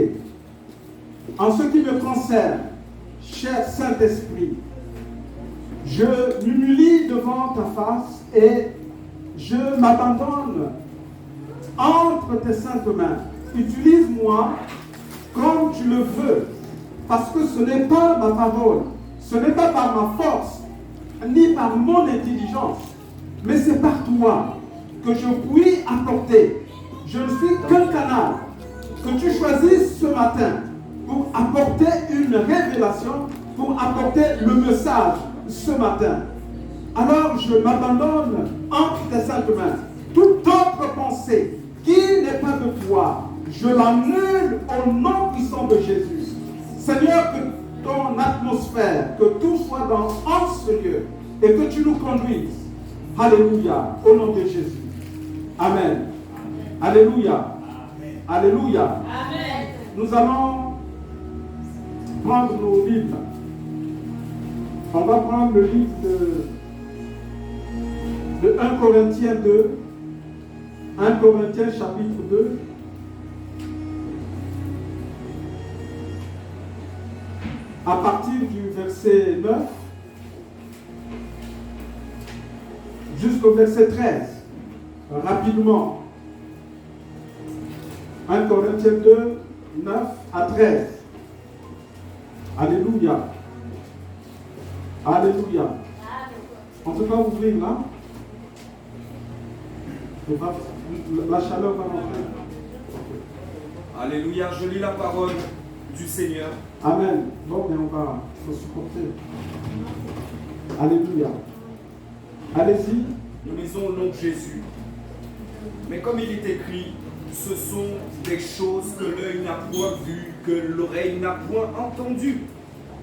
prier. En ce qui me concerne, cher Saint-Esprit, je m'humilie devant ta face et je m'abandonne entre tes saintes mains. Utilise-moi comme tu le veux, parce que ce n'est pas ma parole, ce n'est pas par ma force, ni par mon intelligence, mais c'est par toi que je puis apporter. Je ne suis qu'un canal que tu choisis ce matin pour apporter une révélation, pour apporter le message ce matin. Alors je m'abandonne entre tes saintes mains. Toute autre pensée qui n'est pas de toi, je l'annule au nom puissant de Jésus. Seigneur, que ton atmosphère, que tout soit dans ce lieu et que tu nous conduises. Alléluia, au nom de Jésus. Amen. Alléluia. Alléluia. Amen. Nous allons prendre nos Bibles. On va prendre le livre de 1 Corinthiens 2. 1 Corinthiens chapitre 2. À partir du verset 9 jusqu'au verset 13. Rapidement. 1 Corinthiens 2, 9 à 13. Alléluia. Alléluia. On ne peut pas ouvrir là. La chaleur va rentrer. Alléluia, je lis la parole du Seigneur. Amen. Bon, mais on va supporter. Alléluia. Allez-y. Nous lisons au nom de Jésus. Mais comme il est écrit, ce sont des choses que l'œil n'a point vues, que l'oreille n'a point entendues,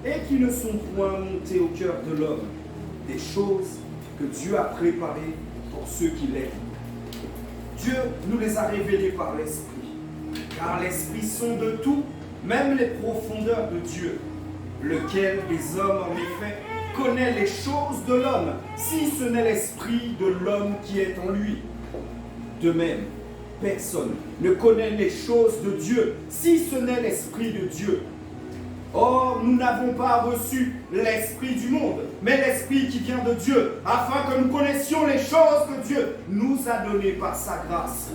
et qui ne sont point montées au cœur de l'homme. Des choses que Dieu a préparées pour ceux qui l'aiment. Dieu nous les a révélées par l'Esprit, car l'Esprit sonde tout, même les profondeurs de Dieu, lequel des hommes en effet connaît les choses de l'homme, si ce n'est l'Esprit de l'homme qui est en lui. De même, personne ne connaît les choses de Dieu, si ce n'est l'Esprit de Dieu. Or, nous n'avons pas reçu l'Esprit du monde, mais l'Esprit qui vient de Dieu, afin que nous connaissions les choses que Dieu nous a données par sa grâce.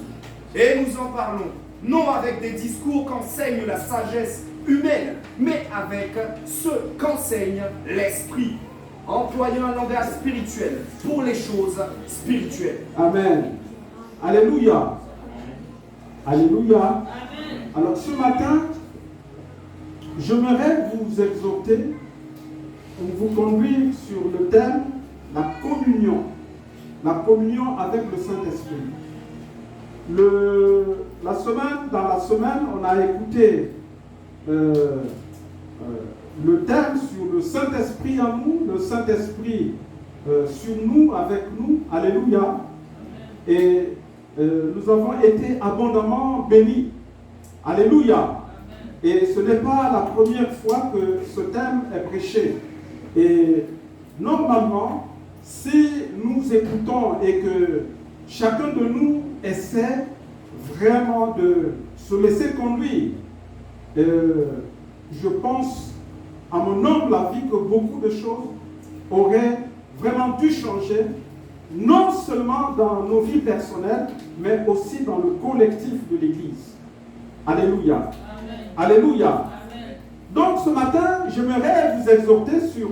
Et nous en parlons, non avec des discours qu'enseigne la sagesse humaine, mais avec ce qu'enseigne l'Esprit, employant un langage spirituel pour les choses spirituelles. Amen. Alléluia. Alléluia. Amen. Alors ce matin, j'aimerais vous exhorter, vous conduire sur le thème la communion avec le Saint-Esprit. Dans la semaine, on a écouté le thème sur le Saint-Esprit en nous, le Saint-Esprit sur nous, avec nous. Alléluia. Et nous avons été abondamment bénis. Alléluia. Et ce n'est pas la première fois que ce thème est prêché. Et normalement, si nous écoutons et que chacun de nous essaie vraiment de se laisser conduire, je pense, à mon humble avis, que beaucoup de choses auraient vraiment dû changer, non seulement dans nos vies personnelles, mais aussi dans le collectif de l'Église. Alléluia. Amen. Alléluia. Amen. Donc ce matin, j'aimerais vous exhorter sur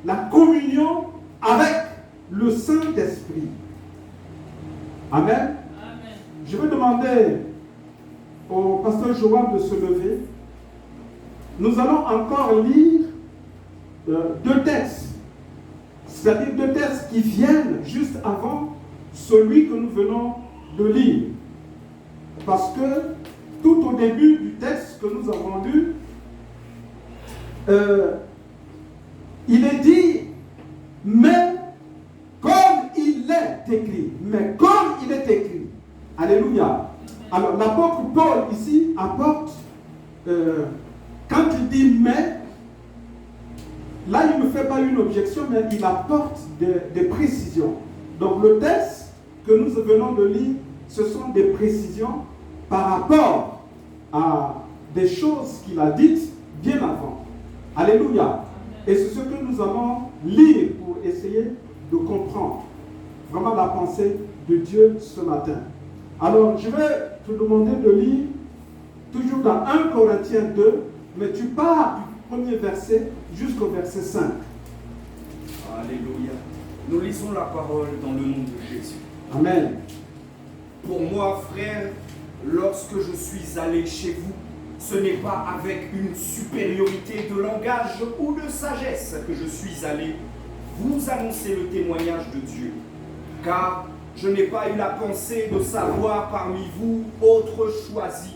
la communion avec le Saint-Esprit. Amen. Amen. Je vais demander au pasteur Joël de se lever. Nous allons encore lire deux textes. C'est-à-dire deux textes qui viennent juste avant celui que nous venons de lire. Parce que tout au début du texte que nous avons lu, il est dit, mais comme il est écrit, mais comme il est écrit. Alléluia. Alors l'apôtre Paul ici apporte, quand il dit mais, là il ne fait pas une objection, mais il apporte des précisions. Donc le texte que nous venons de lire, ce sont des précisions par rapport à des choses qu'il a dites bien avant. Alléluia. Et c'est ce que nous allons lire pour essayer de comprendre vraiment la pensée de Dieu ce matin. Alors, je vais te demander de lire toujours dans 1 Corinthiens 2, mais tu pars du premier verset jusqu'au verset 5. Alléluia. Nous lisons la parole dans le nom de Jésus. Amen. Pour moi, frère, lorsque je suis allé chez vous, ce n'est pas avec une supériorité de langage ou de sagesse que je suis allé vous annoncer le témoignage de Dieu. Car je n'ai pas eu la pensée de savoir parmi vous autre choisi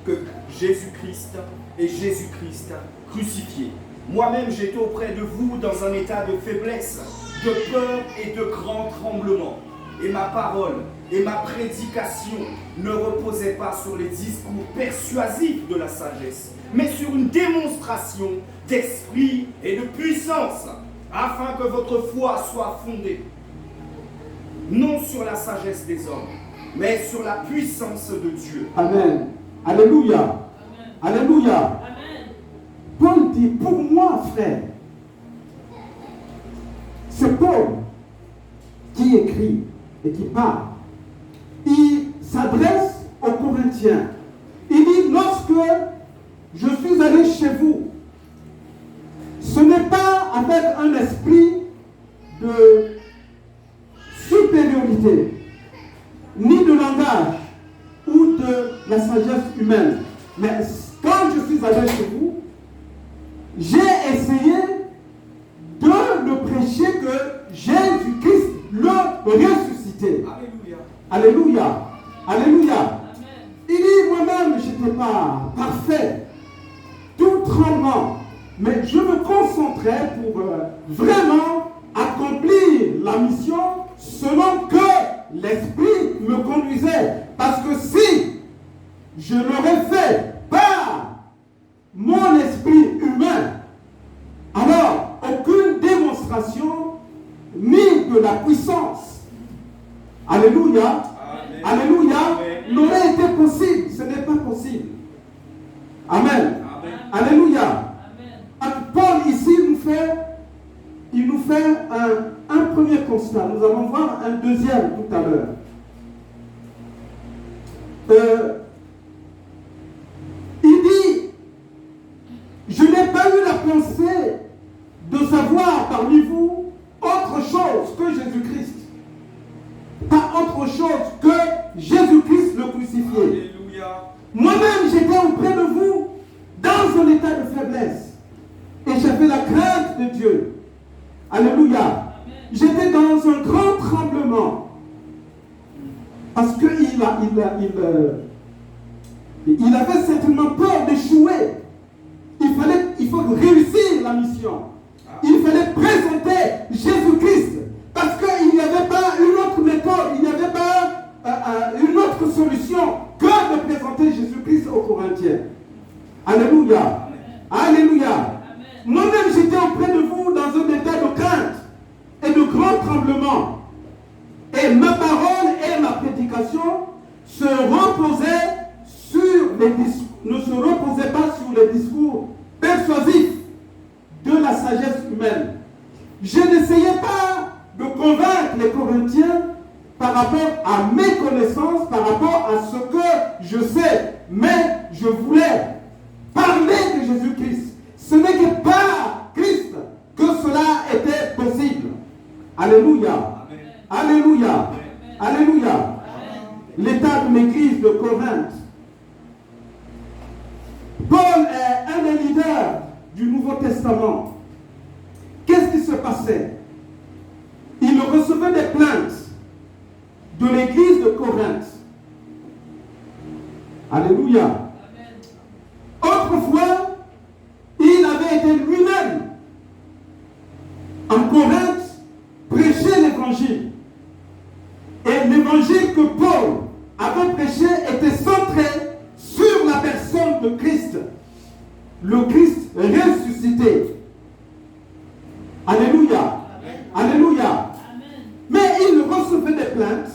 que Jésus-Christ et Jésus-Christ crucifié. Moi-même, j'étais auprès de vous dans un état de faiblesse, de peur et de grand tremblement. Et ma parole et ma prédication ne reposaient pas sur les discours persuasifs de la sagesse, mais sur une démonstration d'esprit et de puissance, afin que votre foi soit fondée, non sur la sagesse des hommes, mais sur la puissance de Dieu. Amen. Alléluia. Amen. Alléluia. Amen. Paul dit, pour moi, frère, c'est Paul qui écrit et qui parle. Il s'adresse aux Corinthiens. Il dit, lorsque je suis allé chez vous, ce n'est pas avec un esprit de supériorité, ni de langage ou de la sagesse humaine. Mais quand je suis allé chez vous, j'ai essayé de le prêcher que Jésus-Christ le ressuscité. Alléluia. Alléluia. Alléluia. Amen. Il dit, moi-même, je n'étais pas parfait, tout tremblant, mais je me concentrais pour vraiment accomplir la mission selon que l'Esprit me conduisait. Parce que si je l'aurais fait par mon esprit humain, alors aucune démonstration ni de la puissance, alléluia, Amen. alléluia, Amen. n'aurait été possible. Ce n'est pas possible. Amen. Amen. Alléluia. Amen. Paul ici il nous fait un premier constat. Nous allons voir un deuxième tout à l'heure. Il dit, je n'ai pas eu la pensée de savoir parmi vous autre chose que Jésus-Christ. Pas autre chose que Jésus-Christ le crucifié. Alléluia. Moi-même, j'étais auprès de vous dans un état de faiblesse. Et j'avais la crainte de Dieu. Alléluia. J'étais dans un grand tremblement. Parce qu'il il avait certainement peur d'échouer. Il faut réussir la mission. Il fallait présenter Jésus-Christ. Parce qu'il n'y avait pas une autre méthode, il n'y avait pas une autre solution que de présenter Jésus-Christ aux Corinthiens. Alléluia. Alléluia. Moi-même, j'étais auprès de vous dans un état de crainte et de grand tremblement. Et ma parole et ma prédication se reposaient ne se reposaient pas sur les discours persuasifs de la sagesse humaine. Je n'essayais pas de convaincre les Corinthiens par rapport à mes connaissances, par rapport à ce que je sais, mais je voulais parler de Jésus-Christ. Ce n'est que par Christ que cela était possible. Alléluia. Amen. Alléluia. Amen. Alléluia. L'état de l'église de Corinthe. Paul est un des leaders du Nouveau Testament. Qu'est-ce qui se passait? Il recevait des plaintes de l'église de Corinthe. Alléluia. Autrefois, il avait été lui-même en Corinthe prêcher l'évangile. Et l'évangile que Paul avait prêché était centré sur la personne de Christ. Le Christ ressuscité. Alléluia. Alléluia. Amen. Mais il recevait des plaintes.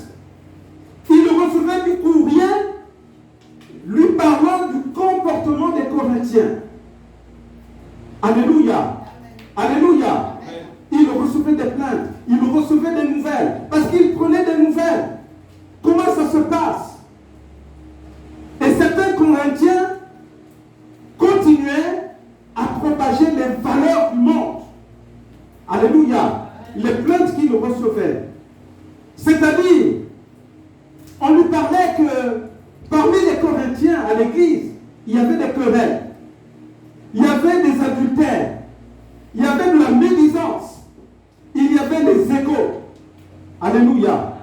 Il recevait du courrier lui parlant du comportement chrétiens. Alléluia. Alléluia. Il recevait des plaintes, il recevait des nouvelles, parce qu'il prenait des nouvelles. Comment ça se passe? Et certains Corinthiens continuaient à propager les valeurs du monde. Alléluia. Les plaintes qu'il recevait. C'est-à-dire, on lui parlait que parmi les Corinthiens à l'église, il y avait des querelles, il y avait des adultères, il y avait de la médisance, il y avait des égos. Alléluia.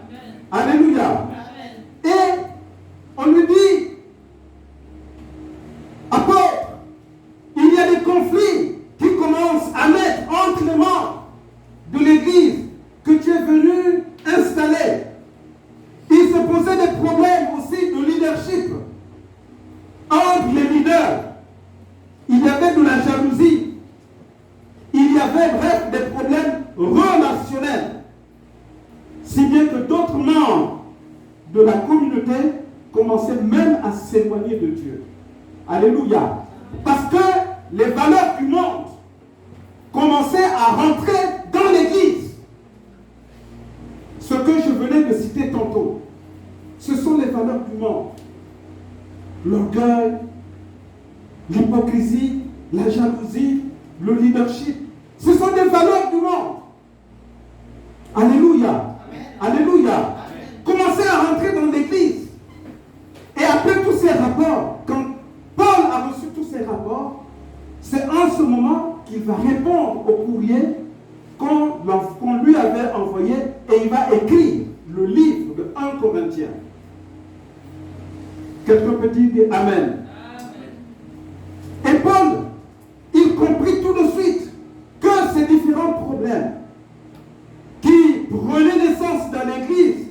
Amen. Alléluia. Amen. Et on lui dit, apôtre, il y a des conflits qui commencent à naître entre les membres de l'église que tu es venu installer. Il se posait des problèmes aussi de leadership entre les leaders. Il y avait de la jalousie. Il y avait, bref, des problèmes relationnels. Si bien que d'autres membres de la communauté commençaient même à s'éloigner de Dieu. Alléluia. Parce que les valeurs du monde commençaient à rentrer dans l'église. Ce que je venais de citer tantôt, ce sont les valeurs du monde. L'orgueil, l'hypocrisie, la jalousie, le leadership. Ce sont des valeurs du monde. Alléluia. Amen. Alléluia. Amen. Commencez à rentrer dans l'église. Et après tous ces rapports, quand Paul a reçu tous ces rapports, c'est en ce moment qu'il va répondre au courrier qu'on lui avait envoyé et il va écrire le livre de 1 Corinthiens. Quelqu'un peut dire Amen. Amen. Et Paul, il comprit tout de suite que ces différents problèmes qui prenaient naissance dans l'église,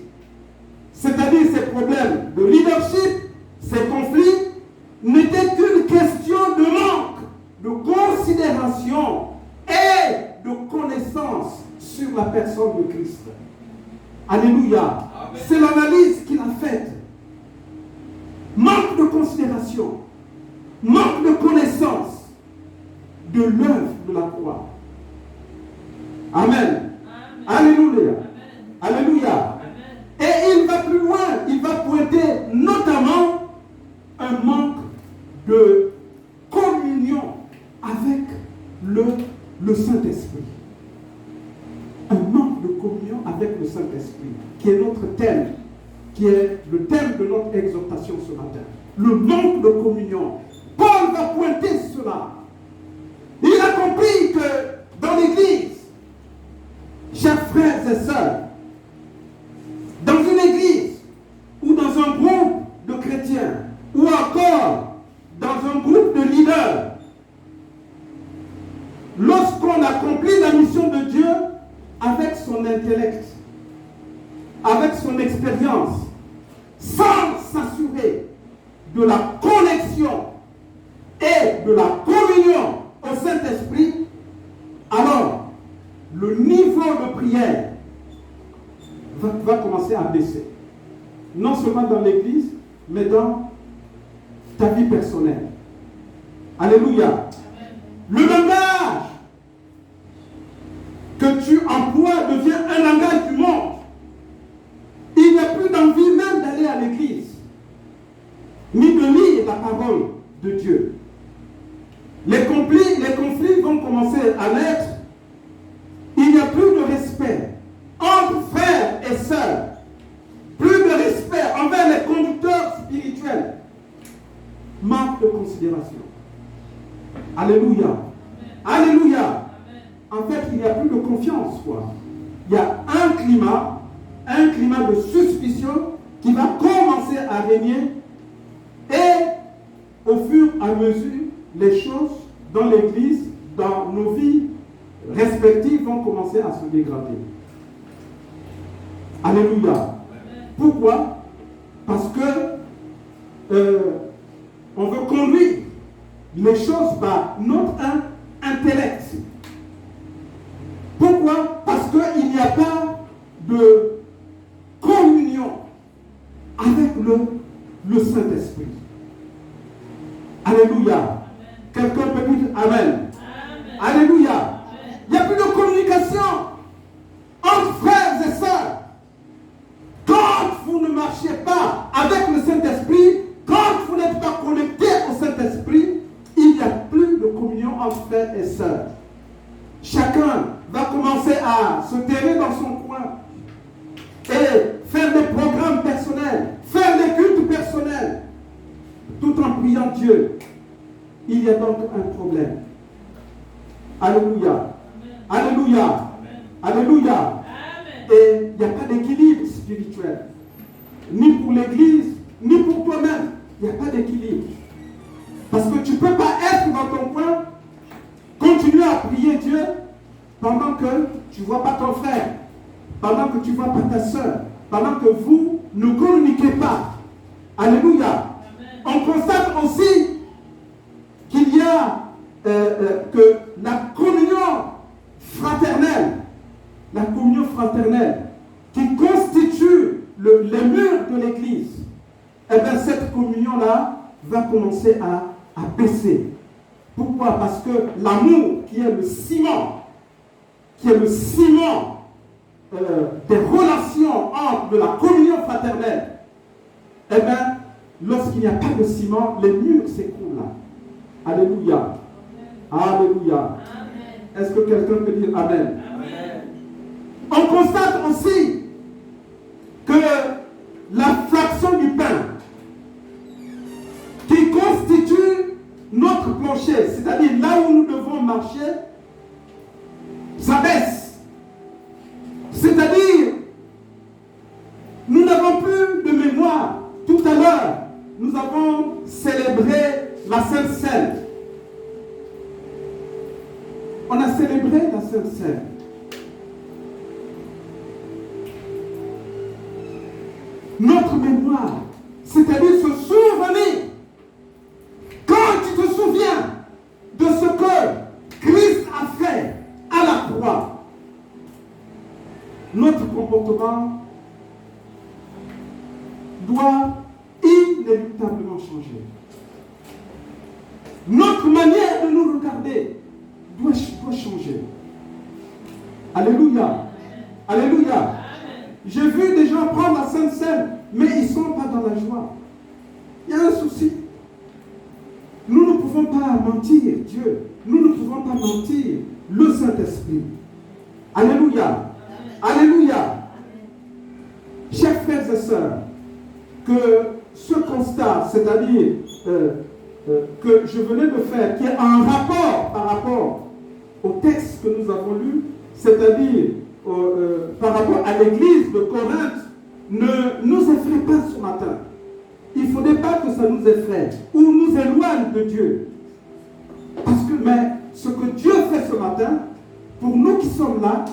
c'est-à-dire ces problèmes de leadership, ces conflits, n'étaient qu'une question de manque de considération et de connaissance sur la personne de Christ. Alléluia. Amen. C'est l'analyse qu'il a faite. Manque de considération, manque de connaissance de l'œuvre de la croix. Amen. Amen. Alléluia. Amen. Alléluia. Amen. Et il va plus loin, il va pointer notamment un manque de communion avec le Saint-Esprit. Un manque de communion avec le Saint-Esprit, qui est notre thème, qui est le thème de notre exhortation ce matin. Le manque de communion. Paul va pointer cela. Il a compris que dans l'Église, chers frères et sœurs, dans une église ou dans un groupe de chrétiens ou encore dans un groupe de leaders, lorsqu'on accomplit la mission de Dieu avec son intellect, avec son expérience, sans s'assurer de la connexion et de la communion au Saint-Esprit, alors le niveau de prière va commencer à baisser. Non seulement dans l'église, mais dans ta vie personnelle. Alléluia. Amen. Le langage que tu emploies devient un langage du monde. Il n'y a plus d'envie même d'aller à l'église, ni de lire la parole de Dieu. Les conflits vont commencer à naître. Il n'y a plus de respect entre frères et sœurs. Plus de respect envers les conducteurs spirituels. Manque de considération. Alléluia. Amen. Alléluia. Amen. En fait, il n'y a plus de confiance, quoi. Il y a un climat de suspicion qui va commencer à régner et au fur et à mesure, les choses dans l'église, dans nos vies respectives vont commencer à se dégrader. Alléluia. Amen. Pourquoi? Parce que on veut conduire les choses par notre intellect. Pourquoi? Parce qu'il n'y a pas de communion avec le Saint-Esprit. Alléluia. Amen. Amen. Alléluia. Il n'y a plus de communication entre frères et sœurs. Quand vous ne marchez pas avec le Saint-Esprit, quand vous n'êtes pas connecté au Saint-Esprit, il n'y a plus de communion entre frères et sœurs. Chacun va commencer à se terrer dans son coin et faire des programmes personnels, faire des cultes personnels, tout en priant Dieu. Il y a donc un problème. Alléluia. Alléluia. Alléluia. Et il n'y a pas d'équilibre spirituel. Ni pour l'Église, ni pour toi-même. Il n'y a pas d'équilibre. Parce que tu ne peux pas être dans ton coin, continuer à prier Dieu pendant que tu ne vois pas ton frère, pendant que tu ne vois pas ta soeur, pendant que vous ne communiquez pas. Alléluia. On constate aussi qu'il y a que la communion fraternelle qui constitue les murs de l'Église, eh bien cette communion-là va commencer à baisser. Pourquoi? Parce que l'amour qui est le ciment, des relations entre la communion fraternelle, eh bien, lorsqu'il n'y a pas de ciment, les murs s'écroulent là. Alléluia. Alléluia. Est-ce que quelqu'un peut dire Amen? Amen. On constate aussi que la fraction du pain qui constitue notre plancher, c'est-à-dire là où nous devons marcher, ça baisse. C'est-à-dire, nous n'avons plus de mémoire. Tout à l'heure, nous avons célébré la Sainte Seine. On a célébré la Sainte Seine. Notre mémoire, c'est-à-dire se souvenir. Quand tu te souviens de ce que Christ a fait à la croix, notre comportement doit inéluctablement changer. Notre manière de nous regarder doit changer. Alléluia. Alléluia. J'ai vu des gens prendre la Sainte Seine, mais ils ne sont pas dans la joie. Il y a un souci. Nous ne pouvons pas mentir Dieu. Nous ne pouvons pas mentir le Saint-Esprit. Alléluia. Alléluia. Chers frères et sœurs, que ce constat, c'est-à-dire que je venais de faire, qui est en rapport par rapport au texte que nous avons lu, c'est-à-dire par rapport à l'église de Corinthe, ne nous effraie pas ce matin. Il ne faudrait pas que ça nous effraie ou nous éloigne de Dieu. Parce que mais ce que Dieu fait ce matin, pour nous qui sommes là,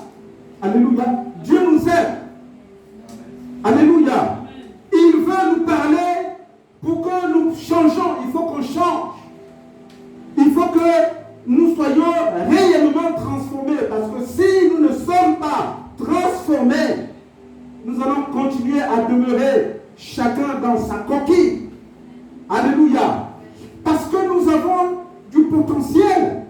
alléluia, Dieu nous aime. Alléluia. Il veut nous parler pour que nous changeons. Il faut qu'on change. Il faut que nous soyons réellement transformés. Parce que si nous ne sommes pas transformés, nous allons continuer à demeurer chacun dans sa coquille. Alléluia. Parce que nous avons du potentiel.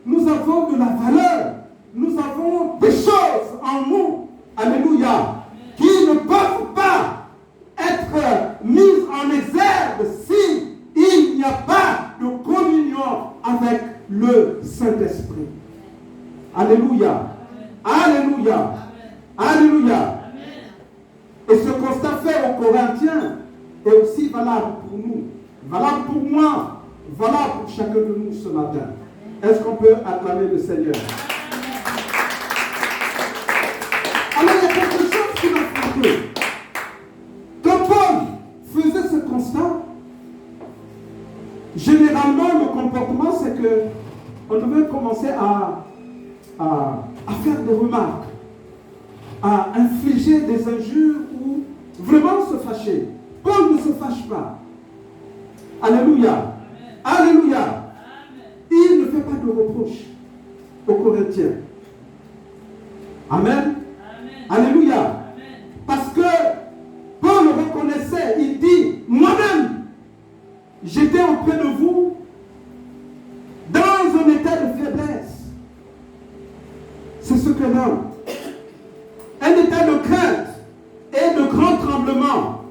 Nous avons de la valeur. Nous avons des choses en nous. Alléluia. Qui ne peuvent pas être mises en exergue si il n'y a pas de communion avec le Saint-Esprit. Alléluia. Alléluia. Alléluia. Et ce constat fait aux Corinthiens est aussi valable pour nous, valable pour moi, valable pour chacun de nous ce matin. Est-ce qu'on peut acclamer le Seigneur? Alors il y a quelque chose qui m'a frappé. Quand Paul faisait ce constat, généralement le comportement c'est que on devait commencer à faire des remarques, à infliger des injures ou vraiment se fâcher. Paul ne se fâche pas. Alléluia. Alléluia. Il ne fait pas de reproches aux Corinthiens. Amen. Alléluia. Parce que Paul reconnaissait, il dit, moi-même, j'étais auprès de vous dans un état que l'homme. Un état de crainte et de grand tremblement.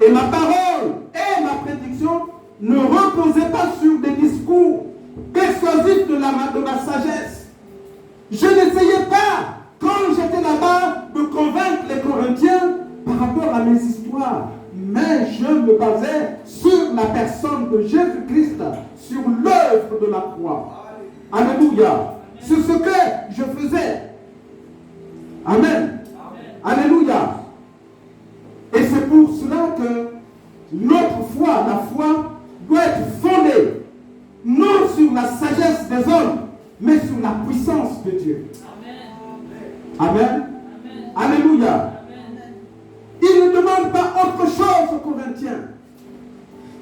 Et ma parole et ma prédiction ne reposaient pas sur des discours persuasifs de ma sagesse. Je n'essayais pas, quand j'étais là-bas, de convaincre les Corinthiens par rapport à mes histoires. Mais je me basais sur la personne de Jésus-Christ, sur l'œuvre de la croix. Alléluia. C'est ce que je faisais. Amen. Alléluia. Et c'est pour cela que notre foi, la foi, doit être fondée non sur la sagesse des hommes, mais sur la puissance de Dieu. Amen. Alléluia. Il ne demande pas autre chose aux Corinthiens.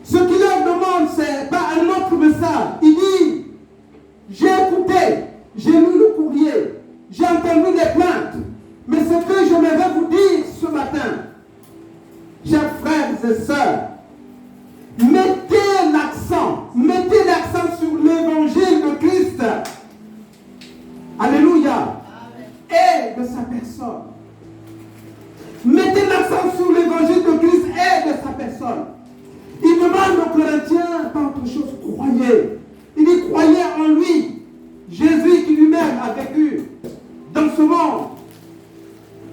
Ce qu'il leur demande, c'est pas un autre message. Il dit, j'ai écouté, j'ai lu le courrier, j'ai entendu les plaintes, mais ce que j'aimerais vous dire ce matin, chers frères et sœurs, mettez l'accent sur l'évangile de Christ. Alléluia. Et de sa personne. Mettez l'accent sur l'évangile de Christ et de sa personne. Il demande aux Corinthiens, pas autre chose, croyez. Il dit, croyez en lui. Jésus qui lui-même a vécu dans ce monde.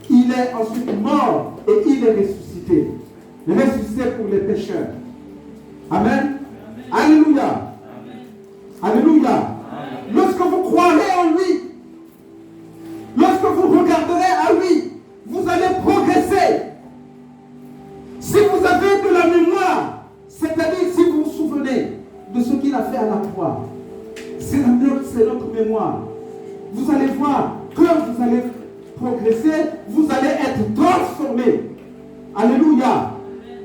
Il est ensuite mort et il est ressuscité. Ressuscité pour les pécheurs. Amen. Alléluia. Alléluia. Lorsque vous croirez en lui, lorsque vous regarderez à lui, vous allez progresser. Si vous avez de la mémoire, c'est-à-dire si vous vous souvenez de ce qu'il a fait à la croix, c'est notre mémoire. Vous allez voir que vous allez progresser, vous allez être transformés. Alléluia.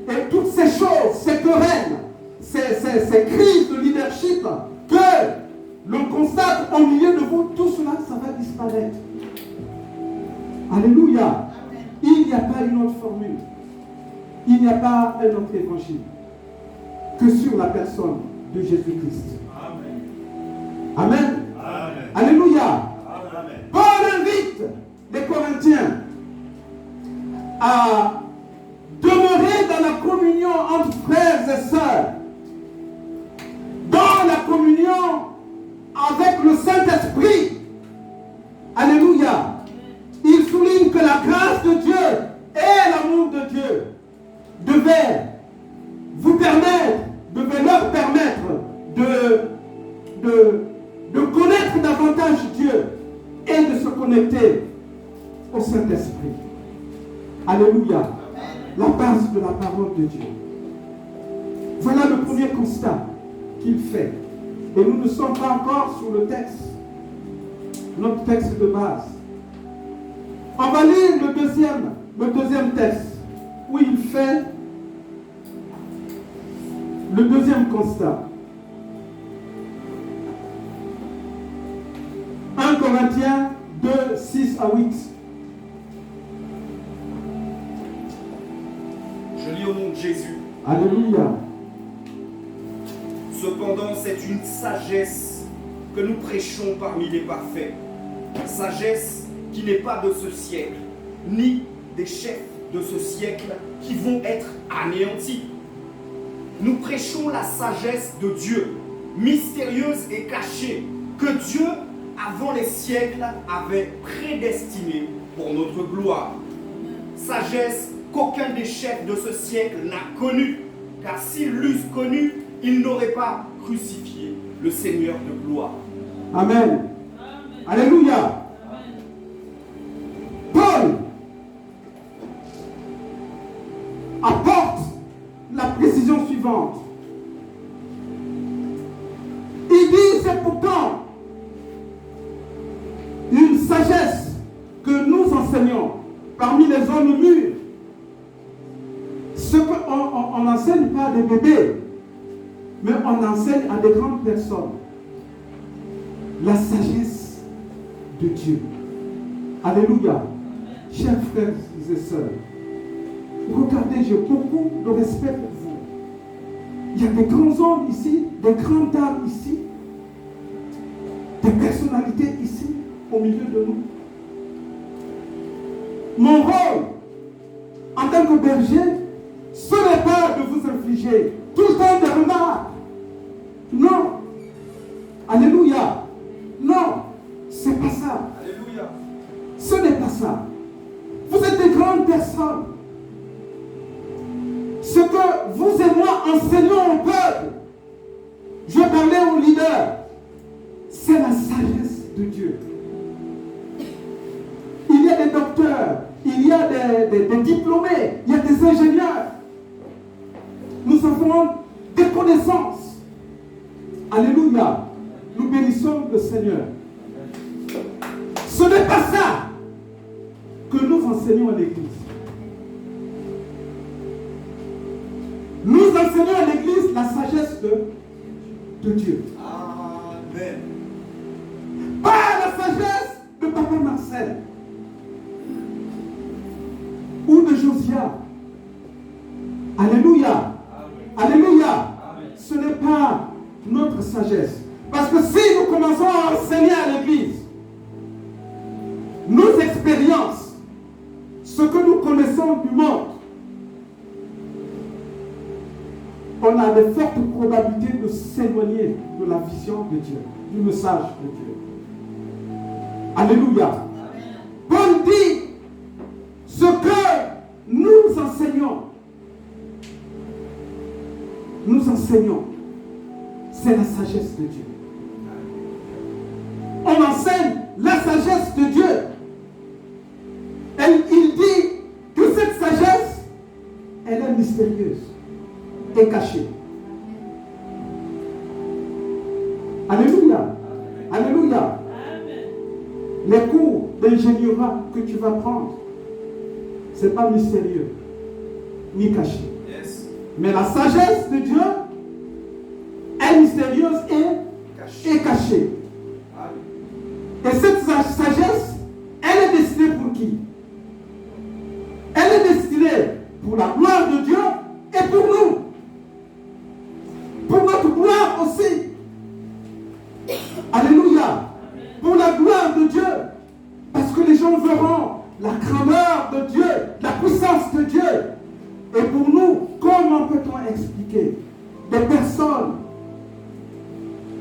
Et toutes ces choses, ces querelles, ces crises de leadership que l'on constate au milieu de vous, tout cela, ça va disparaître. Alléluia. Il n'y a pas une autre formule. Il n'y a pas un autre évangile que sur la personne de Jésus-Christ. Amen. Amen. Amen. Alléluia. Amen. Paul invite les Corinthiens à demeurer dans la communion entre frères et sœurs, dans la communion avec le Saint-Esprit. Alléluia. Il souligne que la grâce de Dieu et l'amour de Dieu devaient leur permettre de connaître davantage Dieu et de se connecter au Saint-Esprit. Alléluia. La base de la parole de Dieu. Voilà le premier constat qu'il fait. Et nous ne sommes pas encore sur le texte, notre texte de base. On va lire le deuxième texte, où il fait le deuxième constat. 1 Corinthiens 2, 6 à 8. Je lis au nom de Jésus. Alléluia. Cependant, c'est une sagesse que nous prêchons parmi les parfaits. Sagesse qui n'est pas de ce siècle, ni des chefs de ce siècle qui vont être anéantis. Nous prêchons la sagesse de Dieu, mystérieuse et cachée, que Dieu, avant les siècles, avait prédestinée pour notre gloire. Sagesse qu'aucun des chefs de ce siècle n'a connue, car s'ils l'eussent connue, ils n'auraient pas crucifié le Seigneur de gloire. Amen. Amen. Alléluia. Paul apporte la précision suivante. Il dit, c'est pourtant une sagesse que nous enseignons parmi les hommes mûrs. Ce qu'on n'enseigne pas à des bébés, mais on enseigne à des grandes personnes. La sagesse de Dieu. Alléluia. Chers frères et sœurs, regardez, j'ai beaucoup de respect pour vous. Il y a des grands hommes ici, des grandes dames ici, des personnalités ici, au milieu de nous. Mon rôle en tant que berger, ce n'est pas de vous infliger tout le temps des remarques. Non. Alléluia. Non, c'est pas ça. Alléluia. Ce n'est pas ça. Vous êtes des grandes personnes. Ce que vous et moi enseignons au peuple, je parlais aux leaders, c'est la sagesse de Dieu. Il y a des docteurs, il y a des diplômés, il y a des ingénieurs. Nous avons des connaissances. Alléluia. Nous bénissons le Seigneur. Ce n'est pas ça que nous enseignons à l'Église. Nous enseignons à l'Église la sagesse de Dieu. Amen. Pas la sagesse de Papa Marcel ou de Josiah. Alléluia. Alléluia. Amen. Ce n'est pas notre sagesse. Parce que si nous commençons à enseigner à l'Église nos expériences, ce que nous connaissons du monde, on a de fortes probabilités de s'éloigner de la vision de Dieu, du message de Dieu. Alléluia. Paul dit, ce que nous enseignons, c'est la sagesse de Dieu. On enseigne la sagesse de Dieu. Et il dit que cette sagesse, elle est mystérieuse et cachée. Alléluia. Alléluia. Les cours d'ingénierie que tu vas prendre, ce n'est pas mystérieux, ni caché. Yes. Mais la sagesse de Dieu est mystérieuse et cachée. Et cette sagesse, elle est destinée pour qui? Elle est destinée pour la gloire de Dieu et pour nous. Pour notre gloire aussi. Alléluia. Pour la gloire de Dieu. Parce que les gens verront la grandeur de Dieu, la puissance de Dieu. Et pour nous, comment peut-on expliquer des personnes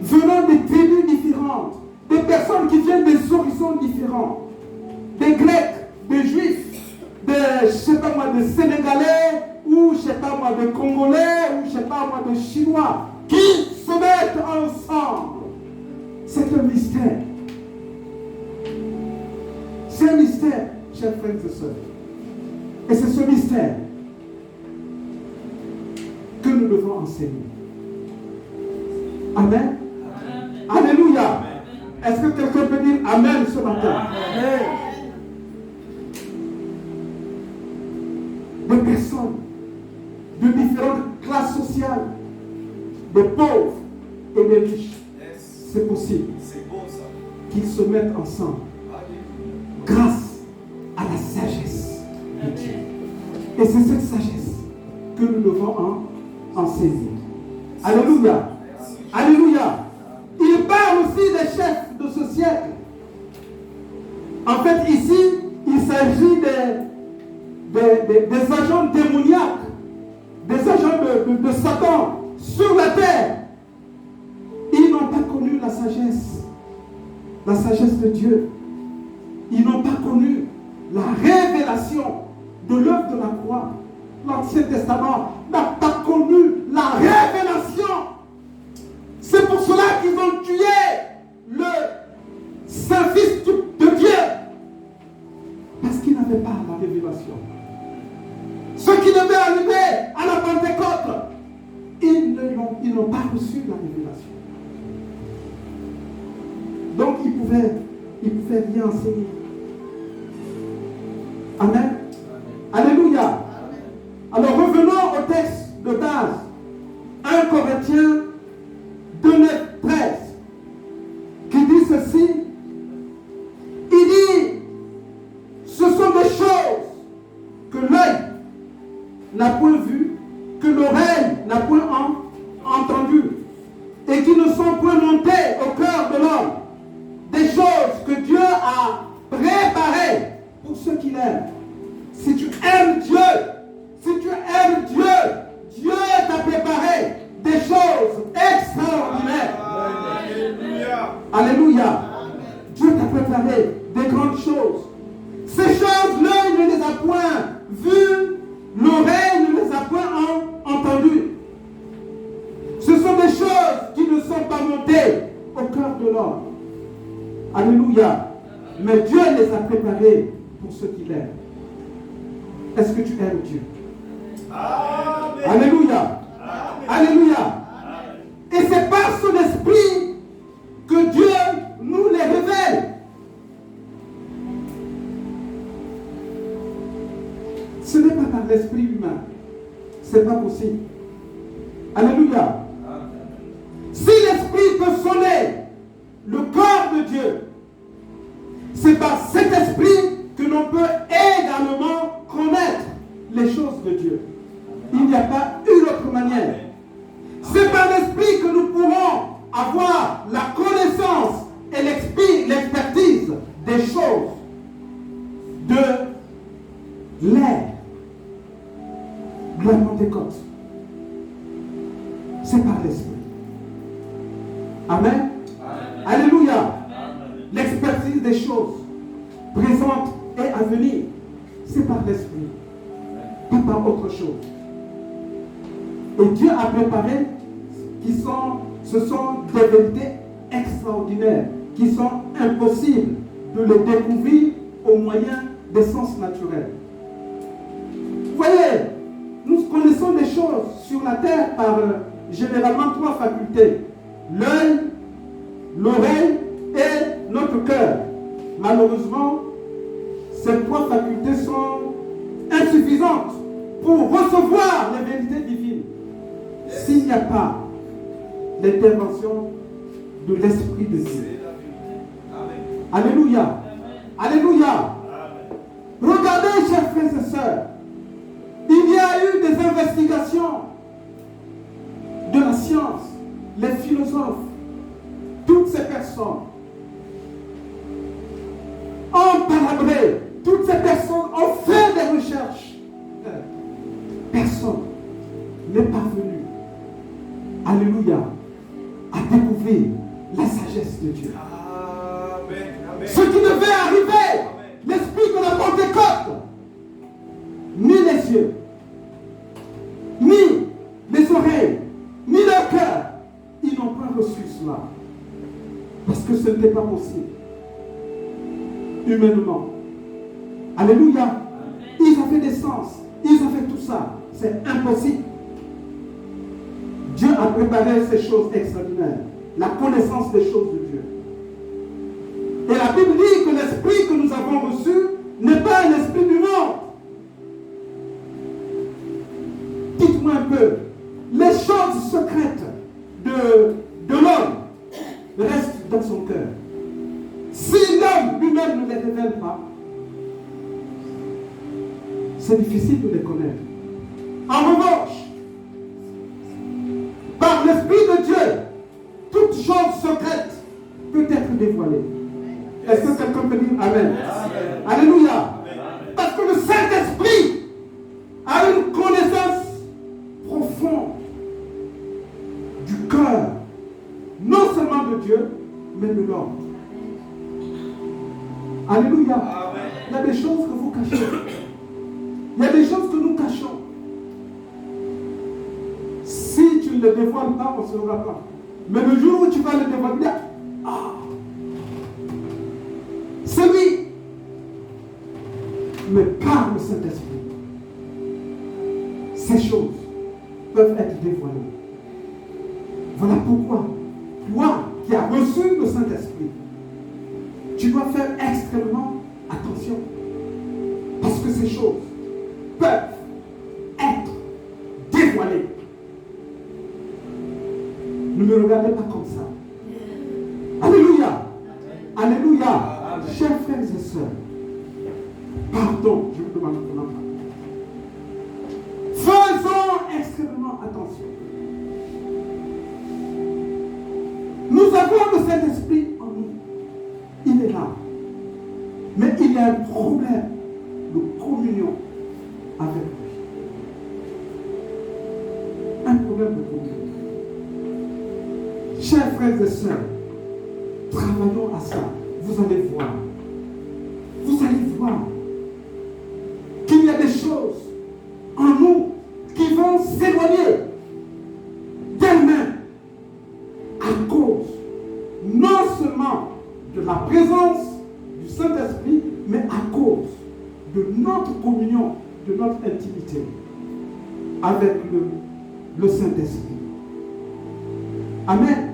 venant des tribus différentes, des personnes qui viennent des horizons différents, des Grecs, des Juifs, des, je sais pas moi, des Sénégalais, ou je sais pas moi, des Congolais, ou je sais pas moi, des Chinois, qui se mettent ensemble. C'est un mystère. C'est un mystère, chers frères et sœurs. Et c'est ce mystère que nous devons enseigner. Amen. Amen. Alléluia. Amen. Est-ce que quelqu'un peut dire Amen ce matin? Amen. Des personnes de différentes classes sociales, des pauvres et des riches. Yes. C'est possible. C'est beau ça. Qu'ils se mettent ensemble. Grâce à la sagesse de Dieu. Et c'est cette sagesse que nous devons enseigner. Alléluia. Alléluia. Il parle aussi des chefs de ce siècle. En fait, ici, il s'agit des agents démoniaques, des agents de Satan sur la terre. Ils n'ont pas connu la sagesse de Dieu. Ils n'ont pas connu la révélation de l'œuvre de la croix. L'Ancien Testament n'a pas connu la révélation. C'est pour cela qu'ils ont tué le Saint-Fils de Dieu. Parce qu'ils n'avaient pas la révélation. Ceux qui devaient arriver à la Pentecôte, ils n'ont pas reçu la révélation. Donc ils pouvaient rien enseigner. Amen. Alléluia. Alors revenons au texte de base. 1 Corinthiens 2, 9, 13. Qui dit ceci. Il dit, ce sont des choses que l'œil n'a point vues, que l'oreille n'a point entendues, et qui ne sont point montées au cœur de l'homme. Des choses que Dieu a préparées pour ceux qui l'aiment. l'homme. Alléluia. Mais Dieu les a préparés pour ce qu'il aime. Est-ce que tu aimes Dieu? Amen. Alléluia. Amen. Alléluia. Et c'est par son esprit que Dieu nous les révèle. Ce n'est pas par l'esprit humain. Ce n'est pas possible. Alléluia. Si l'esprit peut sonner le corps de Dieu, c'est par cet esprit que l'on peut également connaître les choses de Dieu. Il n'y a pas une autre manière. C'est par l'esprit que nous pourrons avoir la connaissance et l'expertise des choses de l'ère de la Pentecôte. C'est par l'esprit. Amen. Amen. Alléluia. L'expertise des choses présentes et à venir, c'est par l'esprit, pas par autre chose. Et Dieu a préparé ce sont des vérités extraordinaires qui sont impossibles de les découvrir au moyen des sens naturels. Vous voyez, nous connaissons des choses sur la terre par généralement 3 facultés: l'œil, l'oreille et notre cœur. Malheureusement, ces 3 facultés sont insuffisantes pour recevoir les vérités divines s'il n'y a pas l'intervention de l'Esprit de Dieu. Alléluia. Alléluia. Regardez, chers frères et sœurs, il y a eu des investigations de la science, les philosophes, toutes ces personnes ont palabré, toutes ces personnes ont fait des recherches. Personne n'est parvenu, alléluia, à découvrir la sagesse de Dieu. Amen. Amen. Ce qui devait arriver, l'esprit de la Pentecôte, ni les yeux, ni les oreilles, ni le cœur, ils n'ont pas reçu cela. Parce que ce n'était pas possible. Humainement. Alléluia. Amen. Ils ont fait des sens. Ils ont fait tout ça. C'est impossible. Dieu a préparé ces choses extraordinaires. La connaissance des choses de Dieu. Et la Bible dit que l'esprit que nous avons reçu n'est pas un esprit du monde. Dites-moi un peu. Les choses secrètes de l'homme restent dans son cœur. Si l'homme lui-même ne les révèle pas, c'est difficile de les connaître. En revanche, par l'Esprit de Dieu, toute chose secrète peut être dévoilée. Est-ce que quelqu'un peut dire Amen? Amen. Alléluia. Amen. Parce que le Saint-Esprit a une connaissance profonde du cœur, non seulement de Dieu, mais de l'homme. Alléluia. Amen. Il y a des choses que vous cachez. Il y a des choses que nous cachons. Si tu ne le dévoiles pas, on ne saura pas. Mais le jour où tu vas le dévoiler, c'est lui. Mais par le Saint-Esprit, ces choses peuvent être dévoilées. Voilà pourquoi, toi qui as reçu le Saint-Esprit, tu dois faire extrêmement attention. Parce que ces choses peuvent être dévoilées. Ne me regardez pas comme ça. Alléluia. Alléluia. Chers frères et sœurs, pardon, je vous demande de m'en parler. Faisons extrêmement attention. Nous avons le Saint-Esprit en nous. Il est là. Mais il y a un problème de communion avec lui. Un problème de communion. Chers frères et sœurs, travaillons à ça. Vous allez voir. Vous allez voir qu'il y a des choses en nous qui vont s'éloigner d'elles-mêmes à cause non seulement de la présence du Saint-Esprit, mais à cause de notre communion, de notre intimité avec le Saint-Esprit. Amen.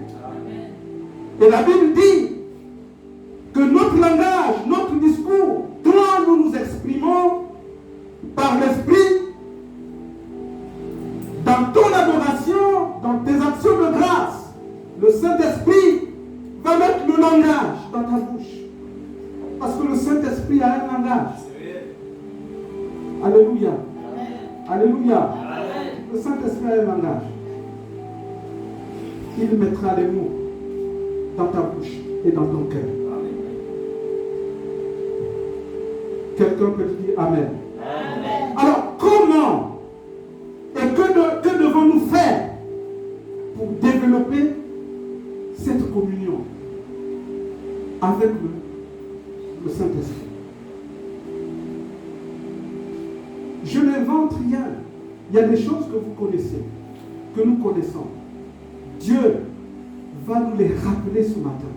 Et la Bible dit que notre langage, notre discours, quand nous nous exprimons par l'Esprit, dans ton adoration, dans tes actions de grâce, le Saint-Esprit va mettre le langage dans ta bouche. Parce que le Saint-Esprit a un langage. Alléluia. Alléluia. Amen. Le Saint-Esprit a un langage. Il mettra les mots dans ta bouche et dans ton cœur. Quelqu'un peut dire Amen. Amen. Alors, comment et que devons-nous faire pour développer cette communion avec le Saint-Esprit? Je n'invente rien. Il y a des choses que vous connaissez, que nous connaissons. Dieu va nous les rappeler ce matin.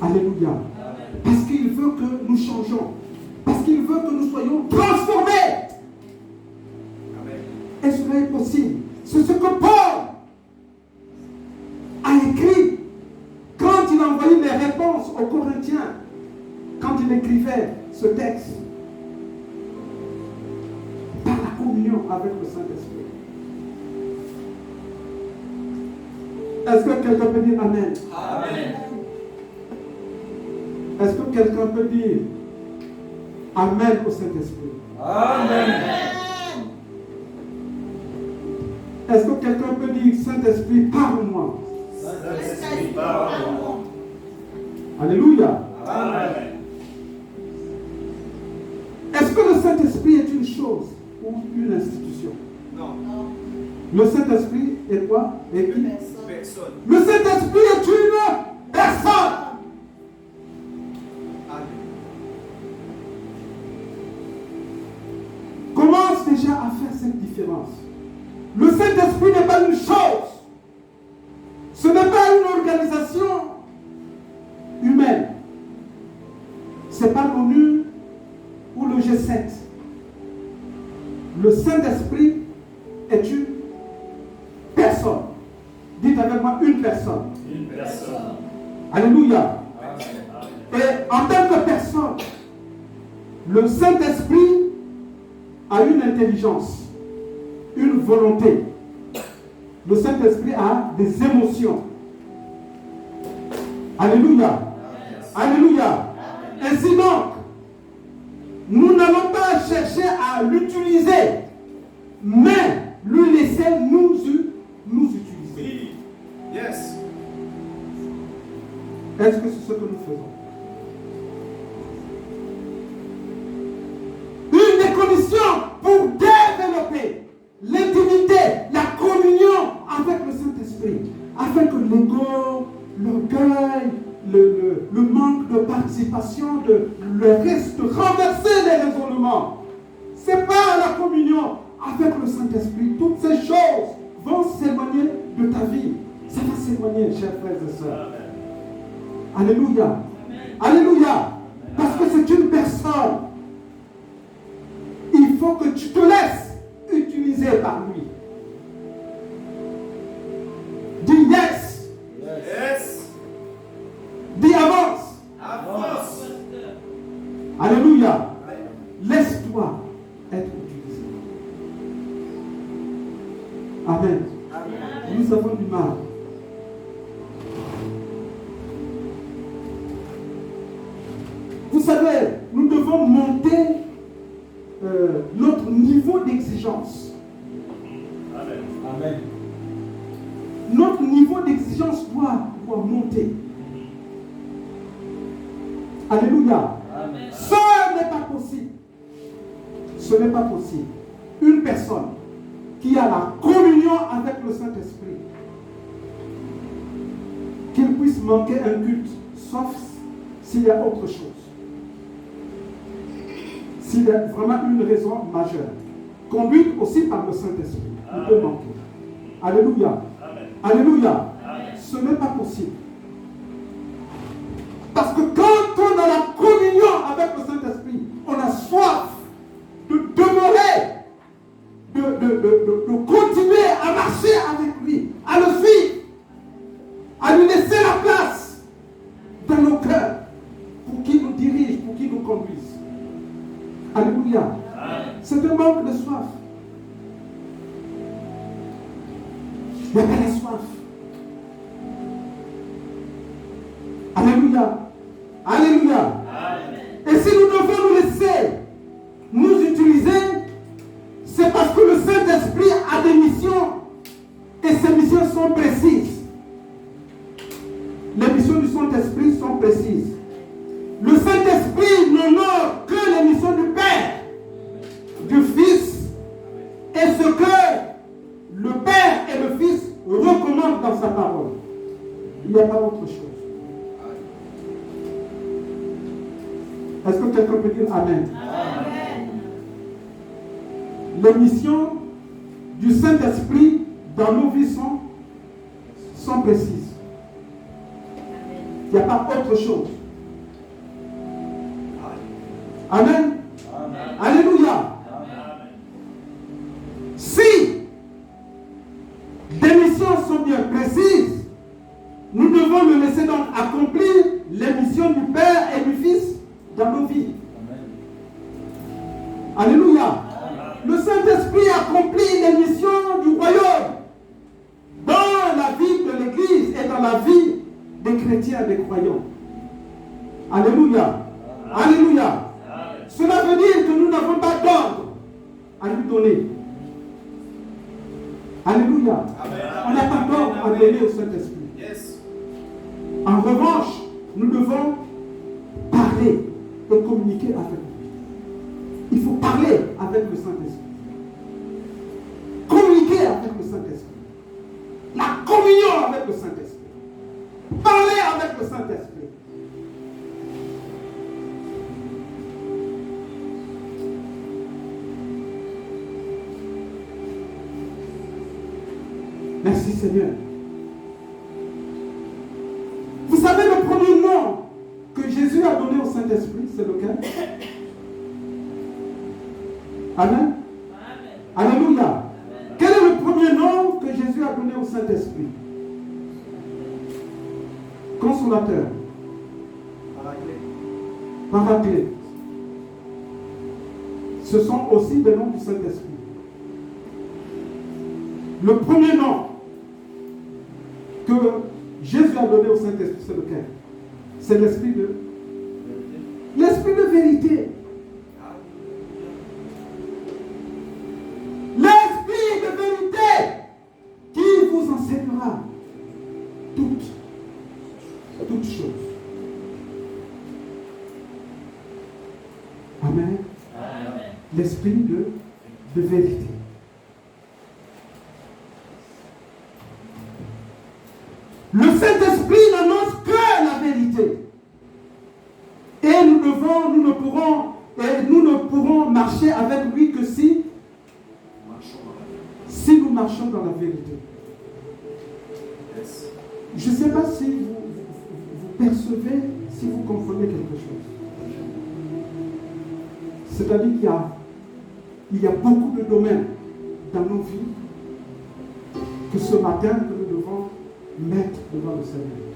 Alléluia. Parce qu'il veut que nous changeons. Parce qu'il veut que nous soyons transformés. Et cela est possible. C'est ce que Paul a écrit quand il a envoyé les réponses aux Corinthiens, quand il écrivait ce texte. Par la communion avec le Saint-Esprit. Est-ce que quelqu'un peut dire Amen? Amen. Est-ce que quelqu'un peut dire Amen au Saint-Esprit? Amen. Est-ce que quelqu'un peut dire Saint-Esprit, parle-moi? Saint-Esprit, parle-moi. Alléluia. Amen. Est-ce que le Saint-Esprit est une chose ou une institution? Non. Le Saint-Esprit est quoi? Est qui? Personne. Le Saint-Esprit est une personne. Commence déjà à faire cette différence. Le Saint-Esprit n'est pas une chose. Ce n'est pas une organisation humaine. Ce n'est pas l'ONU ou le G7. Le Saint-Esprit est une personne. Dites avec moi, une personne. Une personne. Alléluia. Amen. Et en tant que personne, le Saint-Esprit a une intelligence, une volonté. Le Saint-Esprit a des émotions. Alléluia. Amen. Alléluia. Amen. Ainsi donc, nous n'allons pas chercher à l'utiliser, mais lui laisser nous utiliser. Yes. Est-ce que c'est ce que nous faisons? Une des conditions pour développer l'intimité, la communion avec le Saint-Esprit, afin que l'ego, l'orgueil, le manque de participation, le risque de renverser les raisonnements, c'est par la communion avec le Saint-Esprit. Toutes ces choses vont s'éloigner de ta vie. Ça va s'éloigner, chers frères et sœurs. Alléluia. Amen. Alléluia. Parce que c'est une personne. Il faut que tu te laisses utiliser par lui. Dis yes. Yes. Dis avance. Avance. Alléluia. Laisse-toi être utilisé. Amen. Amen. Nous avons du mal. Vous savez, nous devons monter notre niveau d'exigence. Amen. Amen. Notre niveau d'exigence doit monter. Alléluia. Amen. Ce n'est pas possible. Ce n'est pas possible. Une personne qui a la communion avec le Saint-Esprit, qu'il puisse manquer un culte, sauf s'il y a autre chose. S'il y a vraiment une raison majeure, conduite aussi par le Saint-Esprit, il peut manquer. Alléluia. Amen. Alléluia. Amen. Ce n'est pas possible. Parce que quand on a la communion avec le Saint-Esprit, on a soif de demeurer, de continuer à marcher avec lui, à le suivre, à lui laisser la place dans nos cœurs pour qu'il nous dirige, pour qu'il nous conduise. Alléluia. C'est un manque de soif. Il n'y a pas la soif. Alléluia. Alléluia. Et si nous devons nous laisser nous utiliser, c'est parce que le Saint-Esprit a des missions et ces missions sont précises. Les missions du Saint-Esprit sont précises. Le Saint-Esprit n'honore que les missions du Père, du Fils et ce que le Père et le Fils recommandent dans sa parole. Il n'y a pas autre chose. Est-ce que quelqu'un peut dire Amen? Amen. Les missions du Saint-Esprit dans nos vies sont précises. Il n'y a pas autre chose. Amen. Amen. Alléluia. Amen. Si des missions sont bien précises, nous devons le laisser donc accomplir les missions du Père et du Fils dans nos vies. Amen. Alléluia. Amen. Le Saint-Esprit accomplit les missions du royaume dans la vie de l'Église et dans la vie des chrétiens, des croyants. Alléluia. Amen. Alléluia. Cela veut dire que nous n'avons pas d'ordre à lui donner. Alléluia. Amen. On n'a pas d'ordre à donner au Saint-Esprit. Yes. En revanche, nous devons parler et communiquer avec lui. Il faut parler avec le Saint-Esprit. Communiquer avec le Saint-Esprit. La communion avec le Saint-Esprit. Parler avec le Saint-Esprit. Merci Seigneur. Vous savez le premier nom que Jésus a donné au Saint-Esprit, c'est lequel? Amen. Amen. Alléluia. Amen. Quel est le premier nom que Jésus a donné au Saint-Esprit? Consolateur. Paraclet. Ce sont aussi des noms du Saint-Esprit. Le premier nom que Jésus a donné au Saint-Esprit, c'est lequel? C'est l'esprit de vérité. L'esprit de vérité qui vous enseignera toutes choses. Amen. Amen. L'esprit de vérité. Le Saint-Esprit n'annonce que la vérité. Et nous ne pourrons marcher avec lui que si nous marchons dans la vérité. Je ne sais pas si vous percevez, si vous comprenez quelque chose. C'est-à-dire qu'il y a beaucoup de domaines dans nos vies que ce matin que nous devons mettre devant le Seigneur.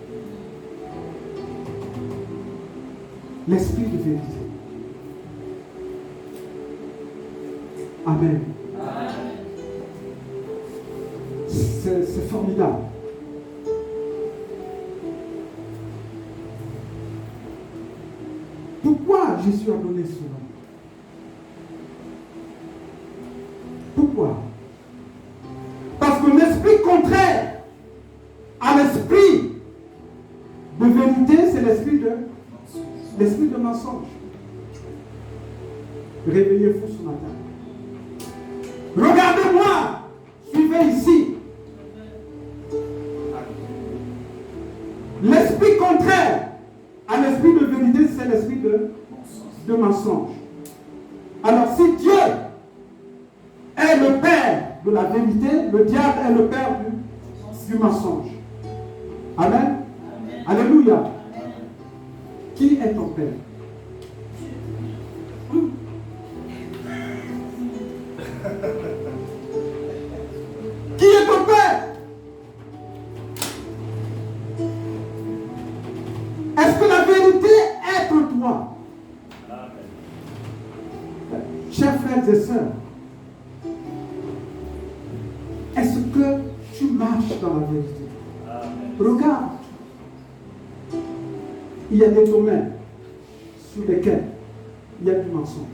L'esprit de vérité. Amen. Amen. C'est formidable. Pourquoi Jésus a donné ce nom? Pourquoi? Parce que l'esprit contraire à l'esprit de vérité, c'est l'esprit de mensonge. Réveillez-vous ce matin. Regardez-moi, suivez ici. L'esprit contraire à l'esprit de vérité, c'est l'esprit de mensonge. Alors si Dieu est le père de la vérité, le diable est le père du mensonge. Amen. Amen. Alléluia. Amen. Qui est ton père? Qui est ton père? Est-ce que la vérité est en toi? Chers frères et sœurs, est-ce que tu marches dans la vérité? Regarde, il y a des domaines sur lesquels il y a du mensonge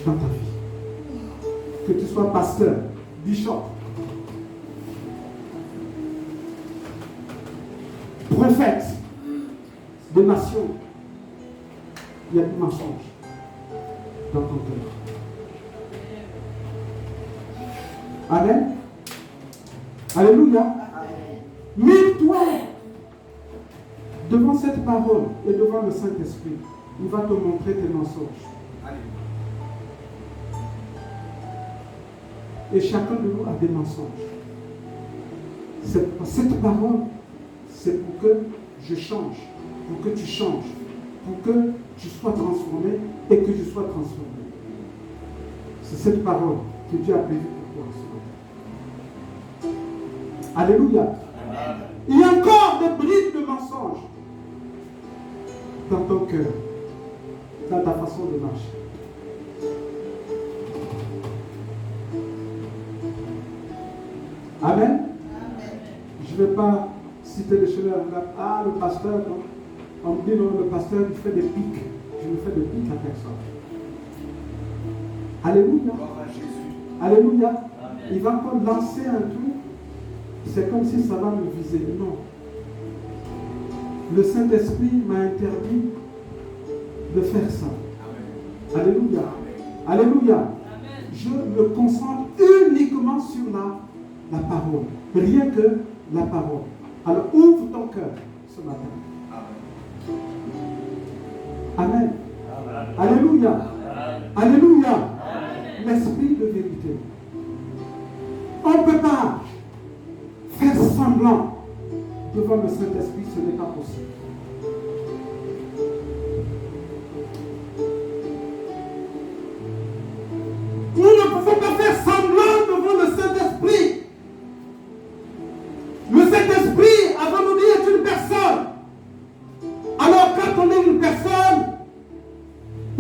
dans ta vie. Que tu sois pasteur, bishop, prophète de nation, il y a du mensonge dans ton cœur. Amen. Alléluia. Mets-toi devant cette parole et devant le Saint-Esprit. Il va te montrer tes mensonges. Et chacun de nous a des mensonges. Cette parole, c'est pour que je change, pour que tu changes, pour que tu sois transformé et que je sois transformé. C'est cette parole que Dieu a prévue pour toi ce matin. Alléluia. Il y a encore des brides de mensonges dans ton cœur, dans ta façon de marcher. Amen. Je ne vais pas citer les choses. Ah, le pasteur, non. On me dit non, le pasteur, il fait des pics. Je ne fais de pics à personne. Alléluia. Alléluia. Amen. Il va encore lancer un truc. C'est comme si ça va me viser. Non. Le Saint-Esprit m'a interdit de faire ça. Amen. Alléluia. Amen. Alléluia. Amen. Je me concentre uniquement sur la parole. Rien que la parole. Alors ouvre ton cœur ce matin. Amen. Amen. Alléluia. Amen. Alléluia. Amen. L'esprit de vérité. On ne peut pas faire semblant devant le Saint-Esprit, ce n'est pas possible. Nous ne pouvons pas faire semblant devant le Saint-Esprit. Le Saint-Esprit, avant de nous dire, est une personne. Alors quand on est une personne,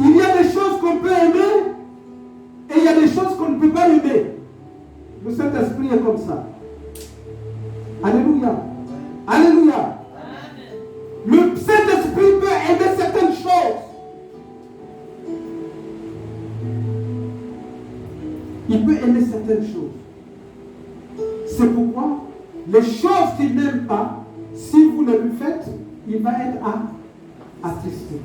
il y a des choses qu'on peut aimer et il y a des choses qu'on ne peut pas aimer. Le Saint-Esprit est comme ça. Alléluia. Alléluia. Le Saint-Esprit peut aimer certaines choses. Il peut aimer certaines choses. C'est pourquoi les choses qu'il n'aime pas, si vous les lui faites, il va être attristé.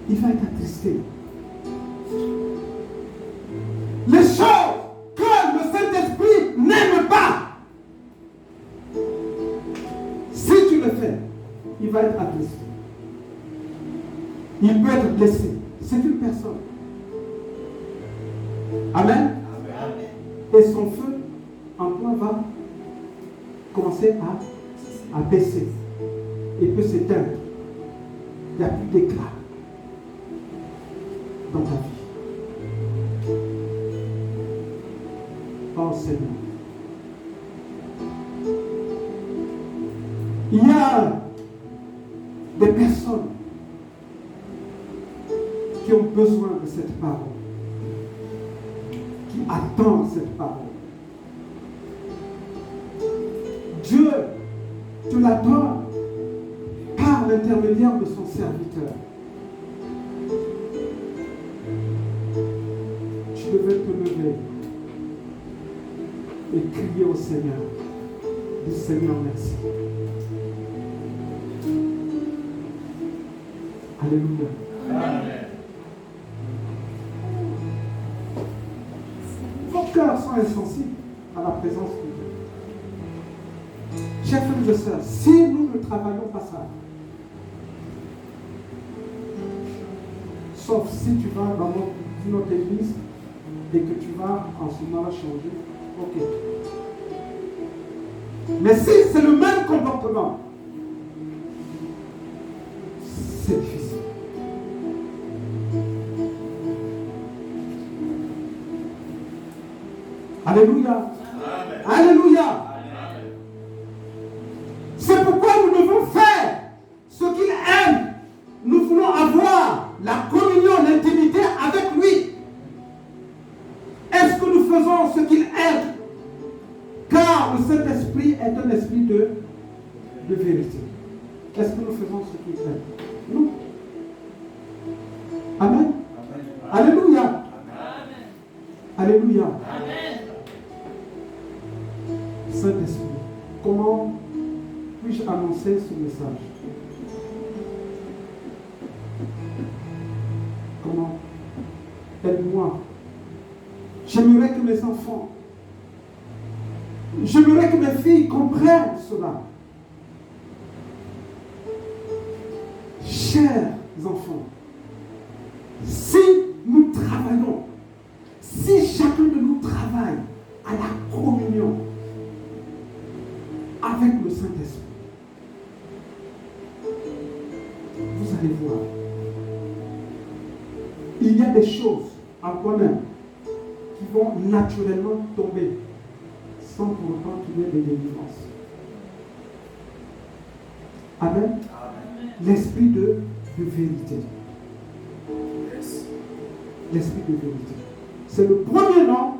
Il va être attristé. Les choses que le Saint-Esprit n'aime pas, si tu le fais, il va être attristé. Il peut être blessé. C'est une personne. Amen. Amen. Et son feu en toi va commencer à baisser. Il peut s'éteindre. Il n'y a plus d'éclat dans ta vie. Oh Seigneur. Il y a des personnes qui ont besoin de cette parole, qui attendent cette parole. Dieu te la donne par l'intermédiaire de son serviteur. Tu devais te lever et crier au Seigneur. Dis Seigneur, merci. Alléluia. Amen. Vos cœurs sont insensibles à la présence de Dieu. Chers frères et sœurs, si nous ne travaillons pas ça, sauf si tu vas dans notre église et que tu vas en ce moment-là changer, Ok. Mais si c'est le même comportement, c'est difficile. Alléluia. Amen. Alléluia. Amen. C'est pourquoi nous devons faire ce qu'il aime. Nous voulons avoir la communion, l'intimité avec lui. Est-ce que nous faisons ce qu'il aime? Car le Saint-Esprit est un esprit de vérité. Est-ce que nous faisons ce qu'il aime? Non. Amen. Amen. Alléluia. Amen. Alléluia. Amen. Saint-Esprit, comment puis-je annoncer ce message? Comment? Aide-moi. J'aimerais que mes enfants, j'aimerais que mes filles comprennent cela. Chers enfants, si nous travaillons, si chacun de nous travaille à la communion avec le Saint-Esprit, vous allez voir, il y a des choses en toi-même qui vont naturellement tomber sans pour autant qu'il y ait des délivrances. Amen. Amen. L'esprit de vérité. Yes. L'esprit de vérité. C'est le premier nom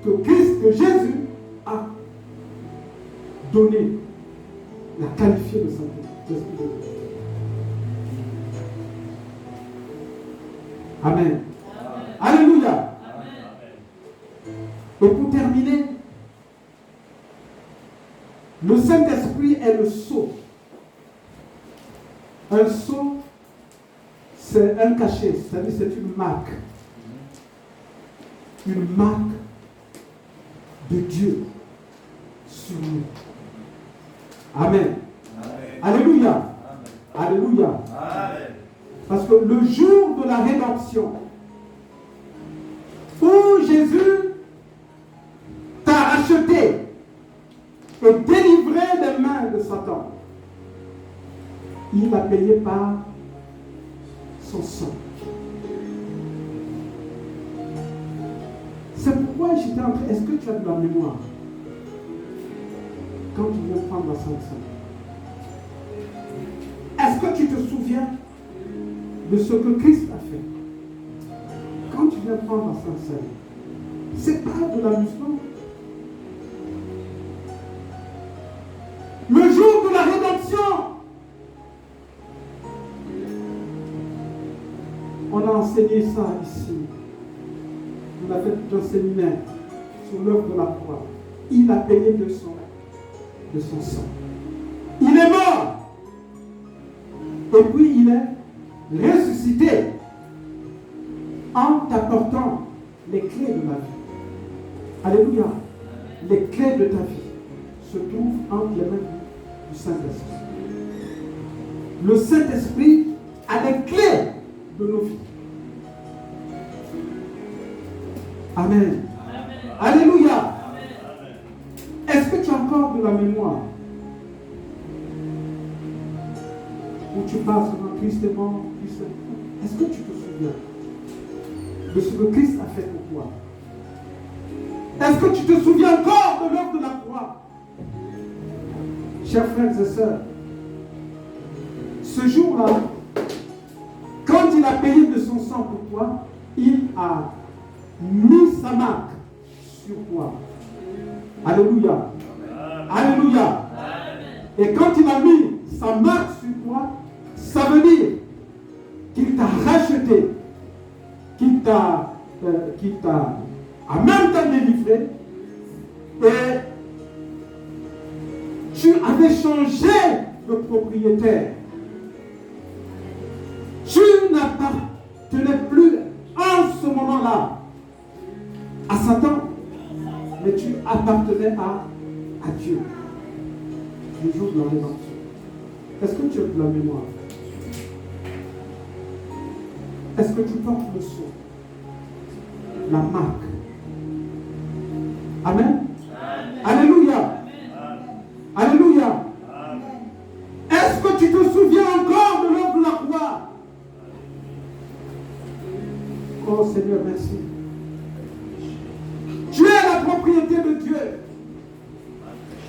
que Jésus a donné, l'a qualifié de Saint-Esprit de vérité. Amen. Amen. Alléluia. Amen. Et pour terminer, le Saint-Esprit est le sceau. Un sceau, c'est un cachet, c'est-à-dire c'est une marque. Une marque de Dieu sur nous. Amen. Amen. Alléluia. Amen. Alléluia. Amen. Parce que le jour de la rédemption, où Jésus t'a racheté et délivré des mains de Satan, il a payé par son sang. C'est pourquoi j'étais en train. Est-ce que tu as de la mémoire quand tu viens prendre la Sainte Seine? Est-ce que tu te souviens de ce que Christ a fait? Quand tu viens prendre la Sainte Seine, c'est pas de l'amusement. Le jour de la rédemption, on a enseigné ça ici. On a fait un séminaire sur l'œuvre de la croix. Il a payé de son sang. Il est mort. Et puis il est ressuscité en t'apportant les clés de ma vie. Alléluia. Les clés de ta vie se trouvent entre les mains du Saint-Esprit. Le Saint-Esprit a les clés de nos vies. Amen. Amen. Alléluia. Amen. Est-ce que tu as encore de la mémoire? Où tu passes devant Christ est mort, Christ est mort. Est-ce que tu te souviens de ce que Christ a fait pour toi? Est-ce que tu te souviens encore de l'œuvre de la croix? Chers frères et sœurs, ce jour-là, quand il a payé de son sang pour toi, il a mis sa marque sur toi. Alléluia. Amen. Alléluia. Amen. Et quand il a mis sa marque sur toi, ça veut dire qu'il t'a racheté, qu'il t'a en même temps délivré, et tu avais changé de propriétaire. Tu n'appartenais plus en ce moment-là à Satan, mais tu appartenais à Dieu. Le jour de la rédemption. Est-ce que tu as de la mémoire? Est-ce que tu portes le sceau? La marque? Amen. Oh Seigneur, merci. Tu es la propriété de Dieu.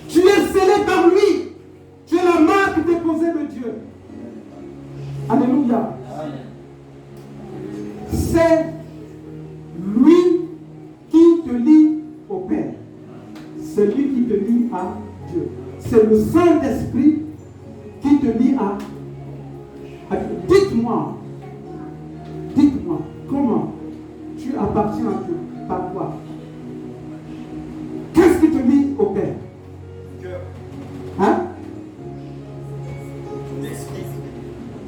Tu es scellé par lui. Tu es la marque déposée de Dieu. Alléluia. C'est lui qui te lie au Père. C'est lui qui te lie à Dieu. C'est le Saint-Esprit qui te lie à Dieu. Dites-moi, comment tu appartiens à Dieu? Par quoi? Qu'est-ce qui te lie au Père? Hein?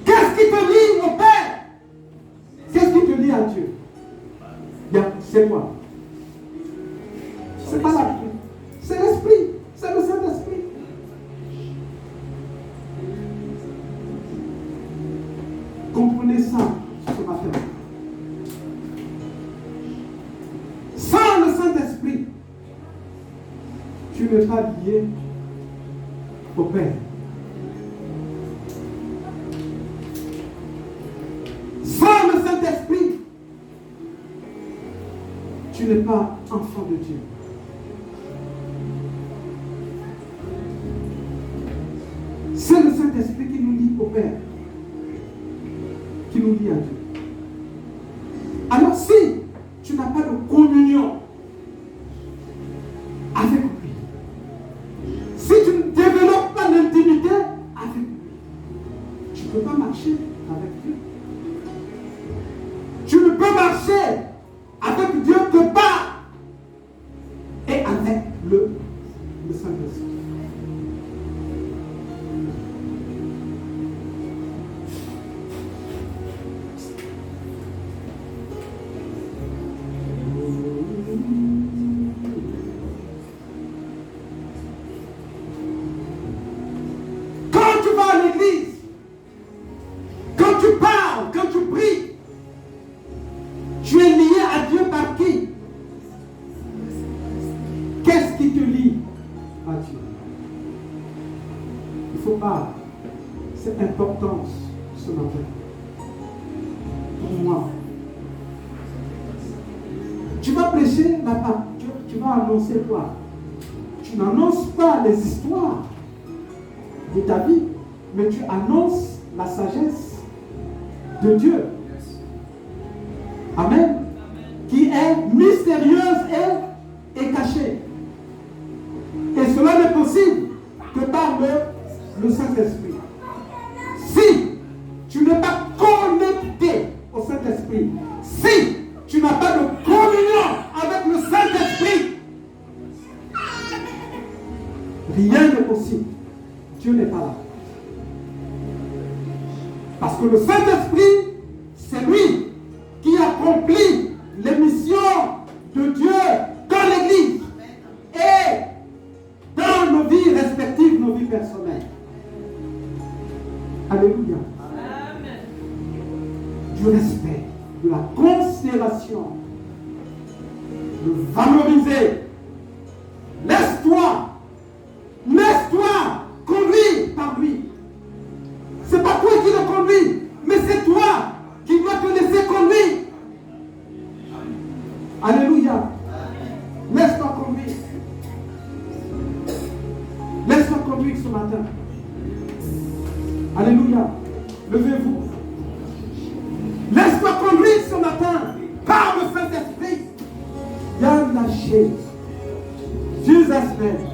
Qu'est-ce qui te lie au Père? Qu'est-ce qui te lie à Dieu? C'est quoi? C'est pas la vie. C'est l'Esprit. C'est le Saint-Esprit. Comprenez ça ce matin. Sans le Saint-Esprit, tu n'es pas lié au Père. Sans le Saint-Esprit, tu n'es pas enfant de Dieu. C'est le Saint-Esprit qui nous lie au Père, qui nous lie à Dieu. Alors si tu n'as pas de communion avec lui, si tu ne développes pas l'intimité avec lui, tu ne peux pas marcher avec Dieu. Tu ne peux marcher avec Dieu que par et avec le Saint-Esprit. C'est important ce matin. Pour moi. Tu vas prêcher la parole. Tu vas annoncer quoi? Tu n'annonces pas les histoires de ta vie, mais tu annonces la sagesse de Dieu. Amen. Qui est mystérieuse et cachée. Et cela n'est possible que par le Saint-Esprit. Si tu n'es pas connecté au Saint-Esprit, si tu n'as pas de communion avec le Saint-Esprit, rien n'est possible. Dieu n'est pas là. Parce que le Saint-Esprit, c'est lui qui accomplit les missions de Dieu dans l'Église et dans nos vies respectives, nos vies personnelles. Alléluia. Amen. Du respect, de la considération, de valoriser. Laisse-toi conduire par lui. C'est pas toi qui le conduis, mais c'est toi qui dois te laisser conduire. Alléluia. Laisse-toi conduire. Laisse-toi conduire ce matin. Alléluia. Levez-vous. Laisse-toi conduire ce matin par le Saint-Esprit. Yann lâché. Jesus name.